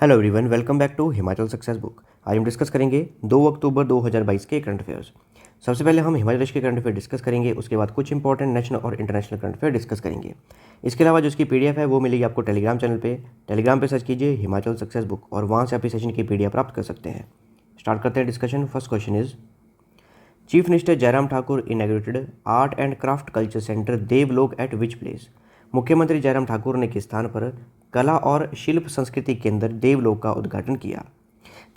Hello everyone, welcome back to Himachal success book. आज हम discuss करेंगे 2 अक्टूबर 2022 के करंट अफेयर्स। सबसे पहले हम हिमाचल प्रदेश के करंट अफेयर डिस्कस करेंगे, उसके बाद कुछ इंपॉर्टेंट नेशनल और इंटरनेशनल करंट अफेयर डिस्कस करेंगे। इसके अलावा जो इसकी पीडीएफ है वो मिलेगी आपको टेलीग्राम चैनल पे। टेलीग्राम पे सर्च कीजिए हिमाचल सक्सेस बुक और वहाँ से आप इस सेशन की पीडीएफ प्राप्त कर सकते हैं। स्टार्ट करते हैं discussion. First question is, chief minister Jairam Thakur inaugurated art and craft culture centre Devlok at which place. मुख्यमंत्री जयराम ठाकुर ने किस स्थान पर कला और शिल्प संस्कृति केंद्र देवलोक का उद्घाटन किया।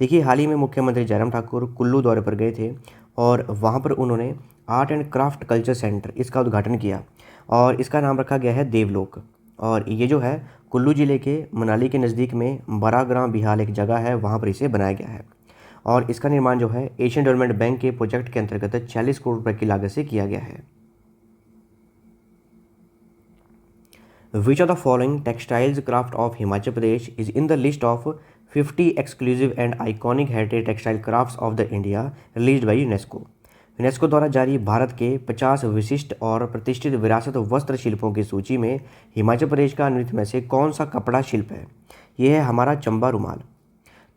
देखिए, हाल ही में मुख्यमंत्री जयराम ठाकुर कुल्लू दौरे पर गए थे और वहाँ पर उन्होंने art and craft culture centre इसका उद्घाटन किया और इसका नाम रखा गया है देवलोक। और ये जो है कुल्लू ज़िले के मनाली के नज़दीक में बराग्राम बिहाल एक जगह है, वहाँ पर इसे बनाया गया है। और इसका निर्माण जो है एशियन डेवलपमेंट बैंक के प्रोजेक्ट के अंतर्गत 40 करोड़ रुपए की लागत से किया गया है। Which of the following textiles craft of Himachal Pradesh is in the list of 50 exclusive and iconic heritage textile crafts of the India released by UNESCO? UNESCO द्वारा जारी भारत के 50 विशिष्ट और प्रतिष्ठित विरासत वस्त्र शिल्पों की सूची में हिमाचल प्रदेश का निम्नलिखित में से कौन सा कपड़ा शिल्प है? यह है हमारा चंबा रुमाल।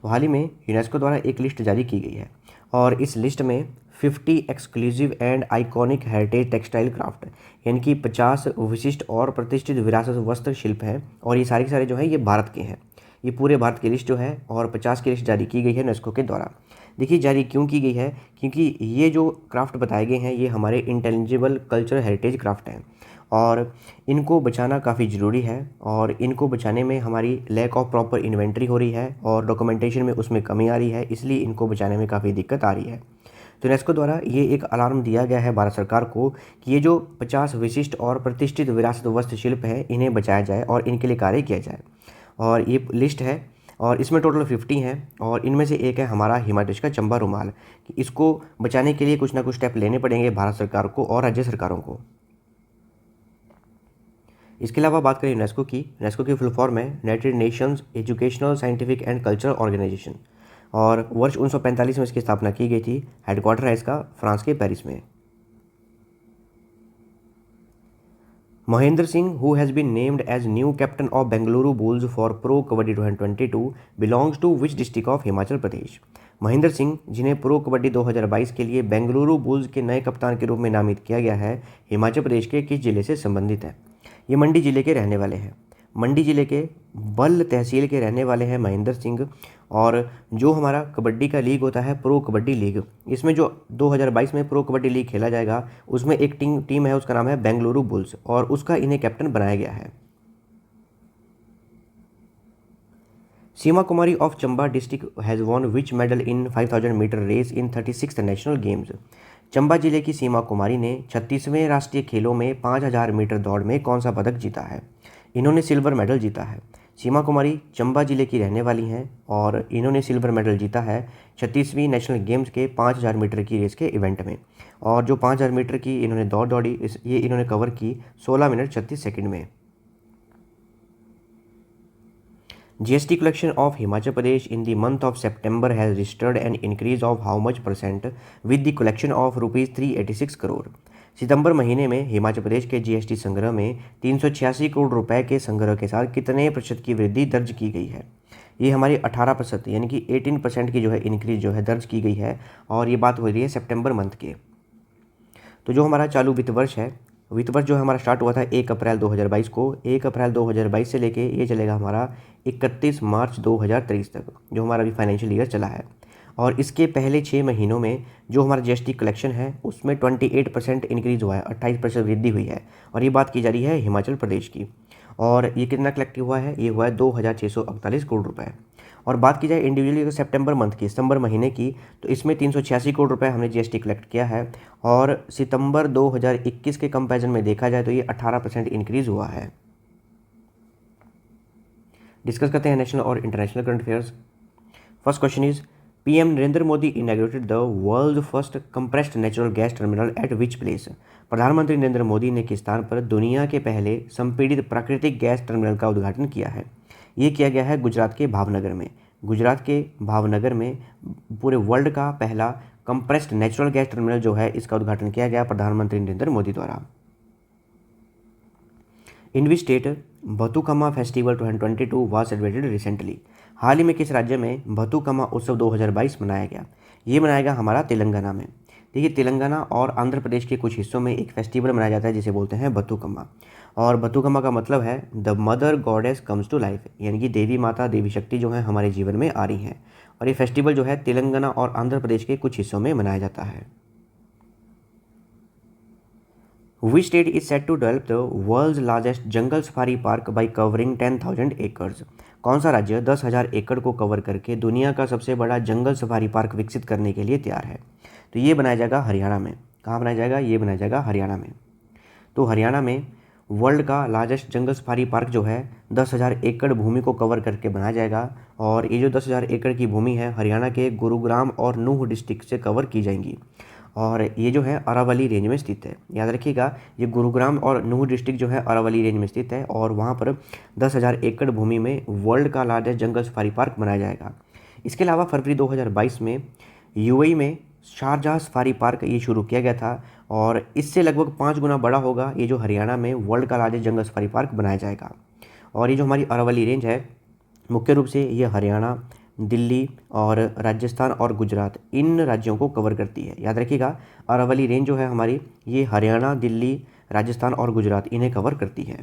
तो हाल ही में यूनेस्को द्वारा एक लिस्ट जारी की गई है और इस लिस्ट में 50 exclusive and iconic heritage textile craft यानी कि 50 विशिष्ट और प्रतिष्ठित विरासत वस्त्र शिल्प है और ये सारे के सारे जो है ये भारत के हैं। ये पूरे भारत की लिस्ट जो है और 50 की लिस्ट जारी की गई है यूनेस्को के द्वारा। देखिए, जारी क्यों की गई है? क्योंकि ये जो क्राफ्ट बताए गए हैं ये हमारे इंटेलिजिबल कल्चरल हेरिटेज क्राफ्ट हैं और इनको बचाना काफ़ी ज़रूरी है और इनको बचाने में हमारी लैक ऑफ प्रॉपर इन्वेंट्री हो रही है और डॉक्यूमेंटेशन में उसमें कमी आ रही है, इसलिए इनको बचाने में काफ़ी दिक्कत आ रही है। तो यूनेस्को द्वारा ये एक अलार्म दिया गया है भारत सरकार को कि ये जो 50 विशिष्ट और प्रतिष्ठित विरासत वस्त्र शिल्प है इन्हें बचाया जाए और इनके लिए कार्य किया जाए। और ये लिस्ट है और इसमें टोटल 50 हैं और इनमें से एक है हमारा हिमाचल प्रदेश का चंबा रुमाल। इसको बचाने के लिए कुछ ना कुछ स्टेप लेने पड़ेंगे भारत सरकार को और राज्य सरकारों को। इसके अलावा बात करें यूनेस्को की फुल फॉर्म है United Nations Educational Scientific and Cultural Organization और वर्ष 1945 में इसकी स्थापना की गई थी। हेडक्वार्टर है इसका फ्रांस के पेरिस में। Mahendra Singh, who has been named as new captain of Bengaluru Bulls for pro kabaddi 2022, belongs to which district of Himachal Pradesh. Mahendra Singh, जिन्हें प्रो कबड्डी 2022 के लिए बेंगलुरु बुल्स के नए कप्तान के रूप में नामित किया गया है, हिमाचल प्रदेश के किस जिले से संबंधित है? ये मंडी जिले के रहने वाले हैं। मंडी जिले के बल्ह तहसील के रहने वाले हैं महेंद्र सिंह। और जो हमारा कबड्डी का लीग होता है प्रो कबड्डी लीग, इसमें जो 2022 में प्रो कबड्डी लीग खेला जाएगा उसमें एक टीम है, उसका नाम है बेंगलुरु बुल्स और उसका इन्हें कैप्टन बनाया गया है। Seema Kumari of Chamba district has won which medal in 5000 metre race in 36th national games. Chamba जिले की सीमा कुमारी ने 36वें राष्ट्रीय खेलों में 5000 मीटर दौड़ में कौन सा पदक जीता है? इन्होंने सिल्वर मेडल जीता है। सीमा कुमारी चंबा जिले की रहने वाली हैं और इन्होंने सिल्वर मेडल जीता है 36वीं नेशनल गेम्स के 5000 मीटर की रेस के इवेंट में। और जो 5000 मीटर की इन्होंने दौड़ दौड़ी ये इन्होंने कवर की 16 मिनट 36 सेकंड में। GST collection of Himachal Pradesh in the month of September has registered an increase of how much percent with the collection of rupees 386 crore. सितंबर महीने में हिमाचल प्रदेश के GST संग्रह में 386 करोड़ रुपए के संग्रह के साथ कितने प्रतिशत की वृद्धि दर्ज की गई है? ये हमारी 18% यानी कि 18% की जो है इंक्रीज जो है दर्ज की गई है और ये बात हो रही है सितंबर मंथ के। तो जो हमारा चालू वित्त वर्ष है, वित्त वर्ष जो हमारा स्टार्ट हुआ था 1 अप्रैल 2022 को, 1 अप्रैल 2022 से लेके ये चलेगा हमारा 31 मार्च 2023 तक, जो हमारा अभी फाइनेंशियल ईयर चला है। और इसके पहले 6 महीनों में जो हमारा GST कलेक्शन है उसमें 28% इंक्रीज़ हुआ है, 28% वृद्धि हुई है और ये बात की जा रही है हिमाचल प्रदेश की। और ये कितना कलेक्ट हुआ है? ये हुआ है 2648 करोड़ रुपये। और बात की जाए इंडिविजुअली सितंबर मंथ की, सितंबर महीने की, तो इसमें 386 करोड़ रुपए हमने GST कलेक्ट किया है और सितंबर 2021 के कंपैरिजन में देखा जाए तो ये 18% इंक्रीज़ हुआ है। डिस्कस करते हैं नेशनल और international current affairs. First question is, PM Narendra Modi inaugurated the world first compressed natural gas terminal at which place. प्रधानमंत्री नरेंद्र मोदी ने किस स्थान पर दुनिया के पहले संपीड़ित प्राकृतिक गैस टर्मिनल का उद्घाटन किया है? ये किया गया है गुजरात के भावनगर में। गुजरात के भावनगर में पूरे वर्ल्ड का पहला कंप्रेस्ड नेचुरल गैस टर्मिनल जो है इसका उद्घाटन किया गया प्रधानमंत्री नरेंद्र मोदी द्वारा। In which state Bathukamma festival 2022 was celebrated recently. हाल ही में किस राज्य में बथुकम्मा उत्सव 2022 मनाया गया? ये मनाया गया हमारा तेलंगाना में। देखिए, तेलंगाना और आंध्र प्रदेश के कुछ हिस्सों में एक फेस्टिवल मनाया जाता है जिसे बोलते हैं बथुकम्मा। और बथुकम्मा का मतलब है the mother goddess comes to life, यानी कि देवी माता, देवी शक्ति जो है हमारे जीवन में आ रही हैं। और ये फेस्टिवल जो है तेलंगाना और आंध्र प्रदेश के कुछ हिस्सों में मनाया जाता है। Which state is set to develop the world's largest jungle safari park by covering 10,000 acres? कौन सा राज्य 10,000 एकड़ को कवर करके दुनिया का सबसे बड़ा जंगल सफारी पार्क विकसित करने के लिए तैयार है? तो ये बनाया जाएगा हरियाणा में। कहाँ बनाया जाएगा? ये बनाया जाएगा हरियाणा में। तो हरियाणा में वर्ल्ड का लार्जेस्ट जंगल सफारी पार्क जो है 10,000 एकड़ भूमि को कवर करके बनाया जाएगा। और ये जो 10,000 एकड़ की भूमि है हरियाणा के गुरुग्राम और नूह डिस्ट्रिक्ट से कवर की जाएंगी। और ये जो है अरावली रेंज में स्थित है। याद रखिएगा, ये गुरुग्राम और नूह डिस्ट्रिक्ट जो है अरावली रेंज में स्थित है और वहाँ पर 10,000 एकड़ भूमि में वर्ल्ड का लार्जेस्ट जंगल सफारी पार्क बनाया जाएगा। इसके अलावा फरवरी 2022 में यूएई में शारजाह सफारी पार्क ये शुरू किया गया था और इससे लगभग 5 गुना बड़ा होगा ये जो हरियाणा में वर्ल्ड का लार्जेस्ट जंगल सफारी पार्क बनाया जाएगा। और ये जो हमारी अरावली रेंज है मुख्य रूप से ये हरियाणा, दिल्ली और राजस्थान और गुजरात इन राज्यों को कवर करती है। याद रखिएगा, अरावली रेंज जो है हमारी ये हरियाणा, दिल्ली, राजस्थान और गुजरात इन्हें कवर करती है।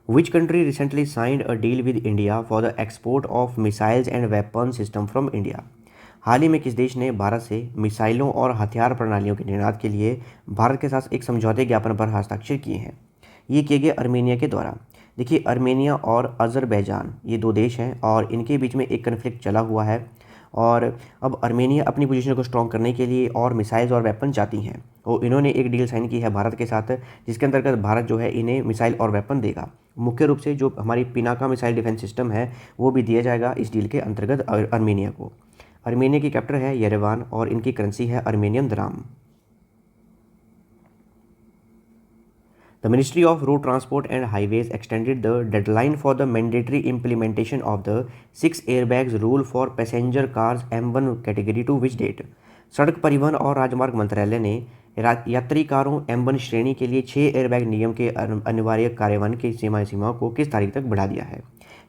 Which country recently signed a deal with India for the export of missiles and weapon system from India? हाल ही में किस देश ने भारत से मिसाइलों और हथियार प्रणालियों के निर्यात के लिए भारत के साथ एक समझौते ज्ञापन पर हस्ताक्षर किए हैं? ये किए गए अर्मेनिया के द्वारा। देखिए, अर्मेनिया और अज़रबैजान ये दो देश हैं और इनके बीच में एक कन्फ्लिक्ट चला हुआ है और अब अर्मेनिया अपनी पोजीशन को स्ट्रॉन्ग करने के लिए और मिसाइल्स और वेपन चाहती हैं और इन्होंने एक डील साइन की है भारत के साथ जिसके अंतर्गत भारत जो है इन्हें मिसाइल और वेपन देगा। मुख्य रूप से जो हमारी पिनाका मिसाइल डिफेंस सिस्टम है वो भी दिया जाएगा इस डील के अंतर्गत अर्मेनिया को। अर्मेनिया की कैपिटल है येरेवान और इनकी करेंसी है Armenian dram. The Ministry of Road Transport and Highways extended the deadline for the mandatory implementation of the 6 airbags rule for passenger cars M1 category to which date? सड़क परिवहन और राजमार्ग मंत्रालय ने यात्री कारों M1 श्रेणी के लिए 6 एयरबैग नियम के अनिवार्य कार्यान्वयन की सीमा को किस तारीख तक बढ़ा दिया है?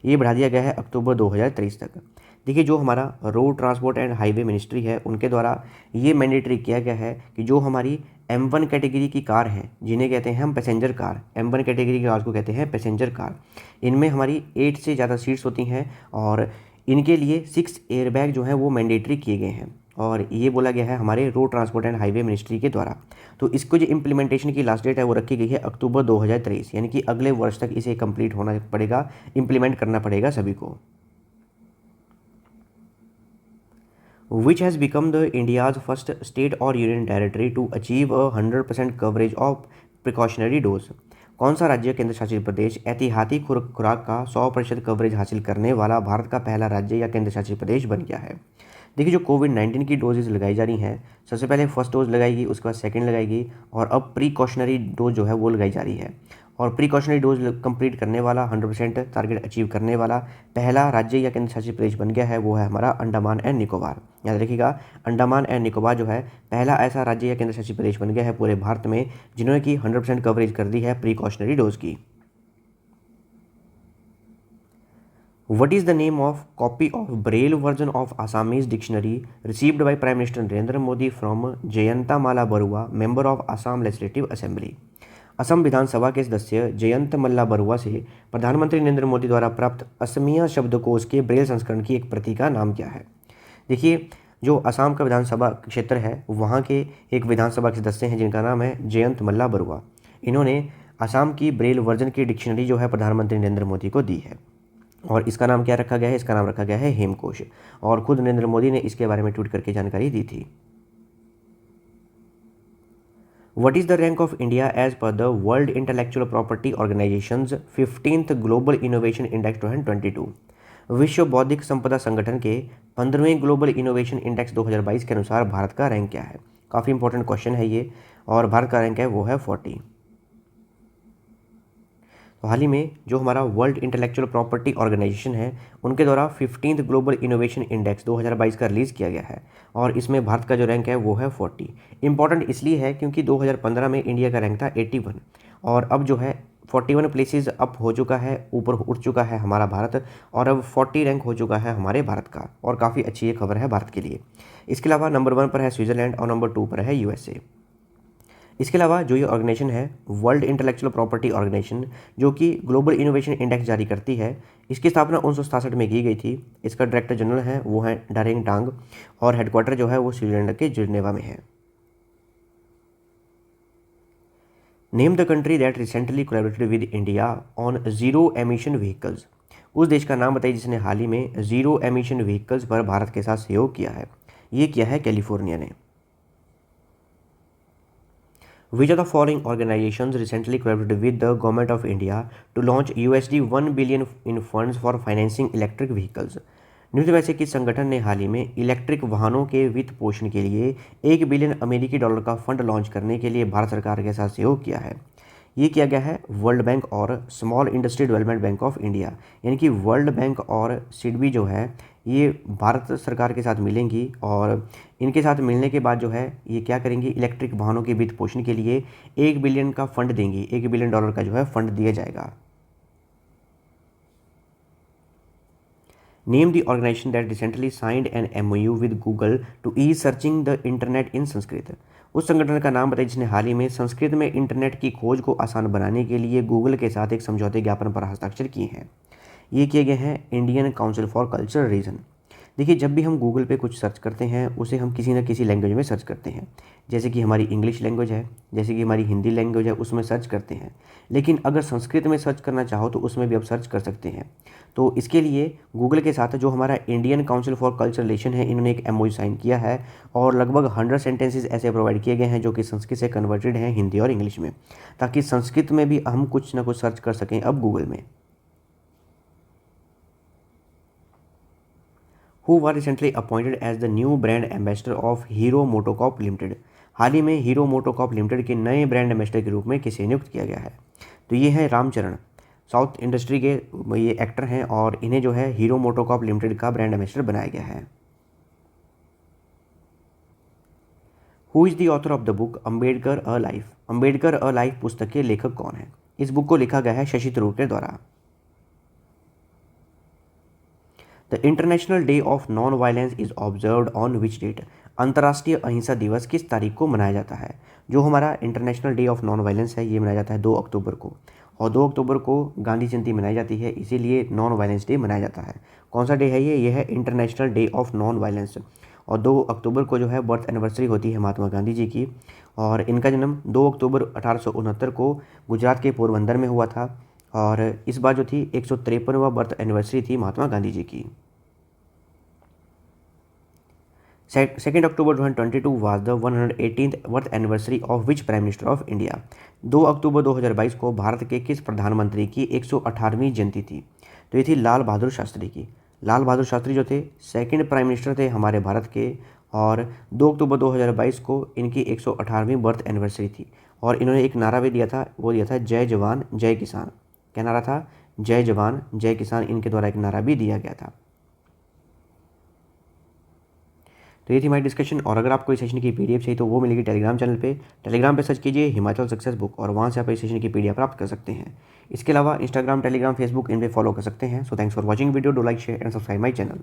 ये बढ़ा दिया गया है अक्टूबर 2023 तक। देखिए, जो हमारा road transport and highway ministry है उनके द्वारा ये मैंडेटरी किया गया है कि जो हमारी M1 कैटेगरी की कार हैं जिन्हें कहते हैं हम पैसेंजर कार, M1 कैटेगरी की कार को कहते हैं पैसेंजर कार, इनमें हमारी 8 से ज़्यादा सीट्स होती हैं और इनके लिए 6 एयरबैग जो हैं वो मैंडेटरी किए गए हैं और ये बोला गया है हमारे road transport and highway ministry के द्वारा। तो इसको जो इम्प्लीमेंटेशन की लास्ट डेट है वो रखी गई है अक्टूबर 2023, यानी कि अगले वर्ष तक इसे कंप्लीट होना पड़ेगा, इम्प्लीमेंट करना पड़ेगा सभी को। Which has become the India's first state or union territory to achieve a 100% coverage of precautionary dose? कौन सा राज्य केंद्र शासित प्रदेश एहतियाती खुराक का 100% कवरेज हासिल करने वाला भारत का पहला राज्य या केंद्र शासित प्रदेश बन गया है? देखिए, जो कोविड-19 की डोजेज लगाई जा रही हैं, सबसे पहले फर्स्ट डोज लगाएगी, उसके बाद सेकंड लगाएगी और अब प्रिकॉशनरी डोज जो है वो लगाई जा रही है। और प्रिकॉशनरी डोज कंप्लीट करने वाला 100% टारगेट अचीव करने वाला पहला राज्य या केंद्र शासित प्रदेश बन गया है वो है हमारा अंडमान एंड निकोबार। याद रखिएगा, अंडमान एंड निकोबार जो है पहला ऐसा राज्य या केंद्र शासित प्रदेश बन गया है पूरे भारत में जिन्होंने की 100% कवरेज कर दी है प्रिकॉशनरी डोज की। What is the name of copy of Braille version of Assamese dictionary received by Prime Minister Narendra Modi from Jayanta Mala Barua, member of Assam Legislative Assembly? Assam विधानसभा के सदस्य जयंत मल्ला बरुआ से प्रधानमंत्री नरेंद्र मोदी द्वारा प्राप्त असमिया शब्दकोश के ब्रेल संस्करण की एक प्रति का नाम क्या है? देखिए, जो असम का विधानसभा क्षेत्र है वहाँ के एक विधानसभा के सदस्य हैं जिनका नाम है जयंत मल्ला बरुआ। इन्होंने असम की ब्रेल वर्जन की डिक्शनरी जो है प्रधानमंत्री नरेंद्र मोदी को दी है और इसका नाम क्या रखा गया है? इसका नाम रखा गया है हेमकोश और खुद नरेंद्र मोदी ने इसके बारे में ट्वीट करके जानकारी दी थी। What is the rank of India as per the World Intellectual Property Organization's 15th Global Innovation Index 2022? विश्व बौद्धिक संपदा संगठन के 15वें ग्लोबल इनोवेशन इंडेक्स 2022 के अनुसार भारत का रैंक क्या है? काफ़ी इंपॉर्टेंट क्वेश्चन है ये और भारत का रैंक है वो है 40। तो हाल ही में जो हमारा वर्ल्ड इंटेलेक्चुअल प्रॉपर्टी ऑर्गेनाइजेशन है उनके द्वारा 15th ग्लोबल इनोवेशन इंडेक्स 2022 का रिलीज़ किया गया है और इसमें भारत का जो रैंक है वो है 40। इंपॉर्टेंट इसलिए है क्योंकि 2015 में इंडिया का रैंक था 81 और अब जो है 41 प्लेसेस अप हो चुका है, ऊपर उठ चुका है हमारा भारत और अब 40 रैंक हो चुका है हमारे भारत का और काफ़ी अच्छी ये खबर है भारत के लिए। इसके अलावा नंबर 1 पर है स्विट्ज़रलैंड और नंबर 2 पर है यूएसए। इसके अलावा जो ये ऑर्गेनाइजेशन है वर्ल्ड इंटेलेक्चुअल प्रॉपर्टी ऑर्गेनाइजेशन जो कि ग्लोबल इनोवेशन इंडेक्स जारी करती है, इसकी स्थापना 1967 में की गई थी। इसका डायरेक्टर जनरल है वो है डारेंग टांग और हेडक्वार्टर जो है वो स्विट्जरलैंड के जिनेवा में है। Name the country that recently collaborated with India on zero emission vehicles. उस देश का नाम बताइए जिसने हाल ही में जीरो एमिशन व्हीकल्स पर भारत के साथ सहयोग किया है। ये किया है कैलिफोर्निया ने। Which of the following organizations recently collaborated with the Government of India to launch $1 billion in funds for financing electric vehicles? निम्न में से किस संगठन ने हाल ही में इलेक्ट्रिक वाहनों के वित्त पोषण के लिए $1 बिलियन का फंड लॉन्च करने के लिए भारत सरकार के साथ सहयोग किया है? ये किया गया है वर्ल्ड बैंक और small industry development bank of India, यानी कि वर्ल्ड बैंक और सिडबी जो है ये भारत सरकार के साथ मिलेंगी और इनके साथ मिलने के बाद जो है ये क्या करेंगी, इलेक्ट्रिक वाहनों के वित्त पोषण के लिए $1 बिलियन का फंड देंगी। $1 बिलियन का जो है फंड दिया जाएगा। Name the organisation that recently signed an MOU with Google to ease searching the internet in Sanskrit. उस संगठन का नाम बताइए जिसने हाल ही में संस्कृत में इंटरनेट की खोज को आसान बनाने के लिए गूगल के साथ एक समझौते ज्ञापन पर हस्ताक्षर किए हैं। ये किए गए हैं Indian Council for Cultural Region. देखिए जब भी हम गूगल पे कुछ सर्च करते हैं उसे हम किसी न किसी लैंग्वेज में सर्च करते हैं, जैसे कि हमारी इंग्लिश लैंग्वेज है, जैसे कि हमारी हिंदी लैंग्वेज है, उसमें सर्च करते हैं। लेकिन अगर संस्कृत में सर्च करना चाहो तो उसमें भी आप सर्च कर सकते हैं। तो इसके लिए गूगल के साथ जो हमारा Indian Council for cultural relation है इन्होंने एक MOU साइन किया है और लगभग 100 सेंटेंसेस ऐसे प्रोवाइड किए गए हैं जो कि संस्कृत से कन्वर्टेड हैं हिंदी और इंग्लिश में, ताकि संस्कृत में भी हम कुछ ना कुछ सर्च कर सकें अब गूगल में। Who were recently appointed as the new brand ambassador of Hero MotoCorp Limited. हाल ही में हीरो मोटोकॉर्प लिमिटेड के नए ब्रांड एम्बेसडर के रूप में किसे नियुक्त किया गया है? तो ये है रामचरण, साउथ इंडस्ट्री के ये एक्टर हैं और इन्हें जो है हीरो मोटोकॉर्प लिमिटेड का ब्रांड एम्बेसडर बनाया गया है। Who is the author of the book Ambedkar a life. Ambedkar a life पुस्तक के लेखक कौन है? इस बुक को लिखा गया है शशि थरूर के द्वारा। The international day of non violence is observed on which date. अंतर्राष्ट्रीय अहिंसा दिवस किस तारीख को मनाया जाता है? जो हमारा international day of non violence है ये मनाया जाता है 2 अक्टूबर को और 2 अक्टूबर को गांधी जयंती मनाई जाती है, इसीलिए नॉन वायलेंस डे मनाया जाता है। कौन सा डे है ये है international day of non violence. और 2 अक्टूबर को जो है बर्थ एनिवर्सरी होती है महात्मा गांधी जी की और इनका जन्म 2 अक्टूबर 1869 को गुजरात के पोरबंदर में हुआ था और इस बार जो थी 153वां बर्थ एनिवर्सरी थी महात्मा गांधी जी की। 2 अक्टूबर 2022 was the 118th birth anniversary of which prime minister of India. 2 अक्टूबर 2022 को भारत के किस प्रधानमंत्री की 118वीं जयंती थी? तो ये थी लाल बहादुर शास्त्री की। लाल बहादुर शास्त्री जो थे सेकंड प्राइम मिनिस्टर थे हमारे भारत के और 2 अक्टूबर 2022 को इनकी 118वीं बर्थ एनिवर्सरी थी और इन्होंने एक नारा भी दिया था, वो दिया था जय जवान जय किसान। क्या नारा था? जय जवान जय किसान, इनके द्वारा एक नारा भी दिया गया था। तो ये थी हमारी डिस्कशन और अगर आपको इस सेशन की PDF चाहिए तो वो मिलेगी टेलीग्राम चैनल पे। टेलीग्राम पे सर्च कीजिए हिमाचल सक्सेस बुक और वहाँ से आप इस सेशन की PDF प्राप्त कर सकते हैं। इसके अलावा इंस्टाग्राम, टेलीग्राम, फेसबुक इन पे फॉलो कर सकते हैं। So thanks for watching video, do like, share and subscribe my channel.